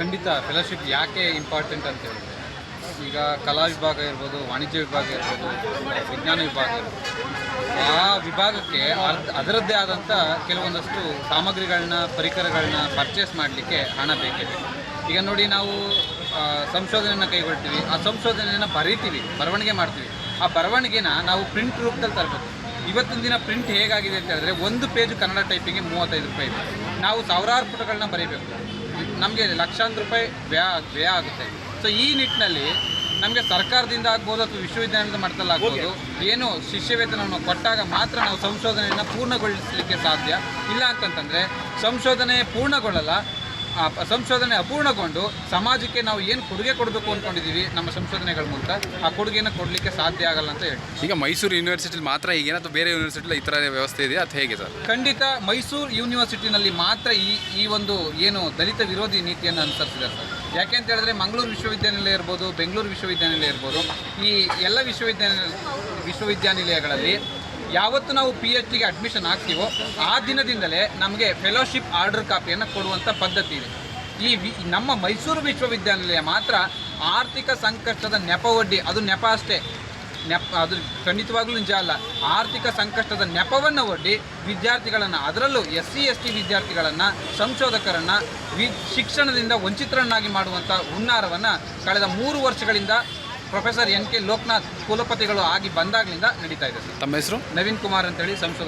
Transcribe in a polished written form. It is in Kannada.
ಖಂಡಿತ ಫೆಲೋಶಿಪ್ ಯಾಕೆ ಇಂಪಾರ್ಟೆಂಟ್ ಅಂತ ಹೇಳಿದ್ರೆ, ಈಗ ಕಲಾ ವಿಭಾಗ ಇರ್ಬೋದು, ವಾಣಿಜ್ಯ ವಿಭಾಗ ಇರ್ಬೋದು, ವಿಜ್ಞಾನ ವಿಭಾಗ ಇರ್ಬೋದು, ಆ ವಿಭಾಗಕ್ಕೆ ಅದರದ್ದೇ ಆದಂಥ ಕೆಲವೊಂದಷ್ಟು ಸಾಮಗ್ರಿಗಳನ್ನ, ಪರಿಕರಗಳನ್ನ ಪರ್ಚೇಸ್ ಮಾಡಲಿಕ್ಕೆ ಹಣ ಬೇಕಿದೆ. ಈಗ ನೋಡಿ, ನಾವು ಸಂಶೋಧನೆಯನ್ನು ಕೈಗೊಳ್ತೀವಿ, ಆ ಸಂಶೋಧನೆಯನ್ನು ಬರೀತೀವಿ, ಬರವಣಿಗೆ ಮಾಡ್ತೀವಿ. ಆ ಬರವಣಿಗೆನ ನಾವು ಪ್ರಿಂಟ್ ರೂಪದಲ್ಲಿ ತರಬೇಕು. ಇವತ್ತಿನ ದಿನ ಪ್ರಿಂಟ್ ಹೇಗಾಗಿದೆ ಅಂತ ಹೇಳಿದ್ರೆ, ಒಂದು ಪೇಜು ಕನ್ನಡ ಟೈಪಿಂಗ್ಗೆ 35 ರೂಪಾಯಿ ಇದೆ. ನಾವು ಸಾವಿರಾರು ಪುಟಗಳನ್ನ ಬರೀಬೇಕು, ನಮಗೆ ಲಕ್ಷಾಂತರ ರೂಪಾಯಿ ವ್ಯಯ ಆಗುತ್ತೆ. ಸೊ ಈ ನಿಟ್ಟಿನಲ್ಲಿ ನಮಗೆ ಸರ್ಕಾರದಿಂದ ಆಗ್ಬೋದು ಅಥವಾ ವಿಶ್ವವಿದ್ಯಾಲಯದ ಮಟ್ಟದಲ್ಲಿ ಆಗ್ಬೋದು, ಏನು ಶಿಷ್ಯವೇತನವನ್ನು ಕೊಟ್ಟಾಗ ಮಾತ್ರ ನಾವು ಸಂಶೋಧನೆಯನ್ನು ಪೂರ್ಣಗೊಳಿಸಲಿಕ್ಕೆ ಸಾಧ್ಯ. ಇಲ್ಲ ಅಂತಂತಂದರೆ ಸಂಶೋಧನೆ ಪೂರ್ಣಗೊಳ್ಳಲ್ಲ. ಸಂಶೋಧನೆ ಅಪೂರ್ಣಗೊಂಡು ಸಮಾಜಕ್ಕೆ ನಾವು ಏನು ಕೊಡುಗೆ ಕೊಡಬೇಕು ಅಂದ್ಕೊಂಡಿದ್ದೀವಿ ನಮ್ಮ ಸಂಶೋಧನೆಗಳ ಮೂಲಕ, ಆ ಕೊಡುಗೆಯನ್ನು ಕೊಡಲಿಕ್ಕೆ ಸಾಧ್ಯ ಆಗಲ್ಲ ಅಂತ ಹೇಳಿ. ಈಗ ಮೈಸೂರು ಯೂನಿವರ್ಸಿಟಿಲಿ ಮಾತ್ರ ಈಗೇನು ಅಥವಾ ಬೇರೆ ಯೂನಿವರ್ಸಿಟಿಲಿ ಈ ಥರ ವ್ಯವಸ್ಥೆ ಇದೆಯಾ ಅಥವಾ ಹೇಗೆ ಸರ್? ಖಂಡಿತ ಮೈಸೂರು ಯೂನಿವರ್ಸಿಟಿನಲ್ಲಿ ಮಾತ್ರ ಈ ಒಂದು ಏನು ದಲಿತ ವಿರೋಧಿ ನೀತಿಯನ್ನು ಅನುಸರಿಸಿದ್ದಾರೆ ಸರ್. ಯಾಕೆ ಅಂತ ಹೇಳಿದ್ರೆ, ಮಂಗಳೂರು ವಿಶ್ವವಿದ್ಯಾನಿಲಯ ಇರ್ಬೋದು, ಬೆಂಗಳೂರು ವಿಶ್ವವಿದ್ಯಾನಿಲಯ ಇರ್ಬೋದು, ಈ ಎಲ್ಲ ವಿಶ್ವವಿದ್ಯಾನಿಲಯಗಳಲ್ಲಿ ಯಾವತ್ತು ನಾವು PhDಗೆ ಅಡ್ಮಿಷನ್ ಆಗ್ತೀವೋ ಆ ದಿನದಿಂದಲೇ ನಮಗೆ ಫೆಲೋಶಿಪ್ ಆರ್ಡರ್ ಕಾಪಿಯನ್ನು ಕೊಡುವಂಥ ಪದ್ಧತಿ ಇದೆ. ನಮ್ಮ ಮೈಸೂರು ವಿಶ್ವವಿದ್ಯಾನಿಲಯ ಮಾತ್ರ ಆರ್ಥಿಕ ಸಂಕಷ್ಟದ ನೆಪ ಒಡ್ಡಿ, ಅದು ನೆಪ ಅಷ್ಟೇ, ಅದು ಖಂಡಿತವಾಗ್ಲೂ ನಿಜ ಅಲ್ಲ, ಆರ್ಥಿಕ ಸಂಕಷ್ಟದ ನೆಪವನ್ನು ಒಡ್ಡಿ ವಿದ್ಯಾರ್ಥಿಗಳನ್ನು, ಅದರಲ್ಲೂ SC ST ವಿದ್ಯಾರ್ಥಿಗಳನ್ನು, ಸಂಶೋಧಕರನ್ನು ಶಿಕ್ಷಣದಿಂದ ವಂಚಿತರನ್ನಾಗಿ ಮಾಡುವಂಥ ಹುನ್ನಾರವನ್ನು ಕಳೆದ 3 ವರ್ಷಗಳಿಂದ ಪ್ರೊಫೆಸರ್ NK ಲೋಕನಾಥ್ ಕುಲಪತಿಗಳು ಆಗಿ ಬಂದಾಗಲಿಂದ ನಡೀತಾ ಇದೆ ಸರ್. ತಮ್ಮ ಹೆಸರು? ನವೀನ್ ಕುಮಾರ್ ಅಂತೇಳಿ, ಸಂಶೋಧಕ.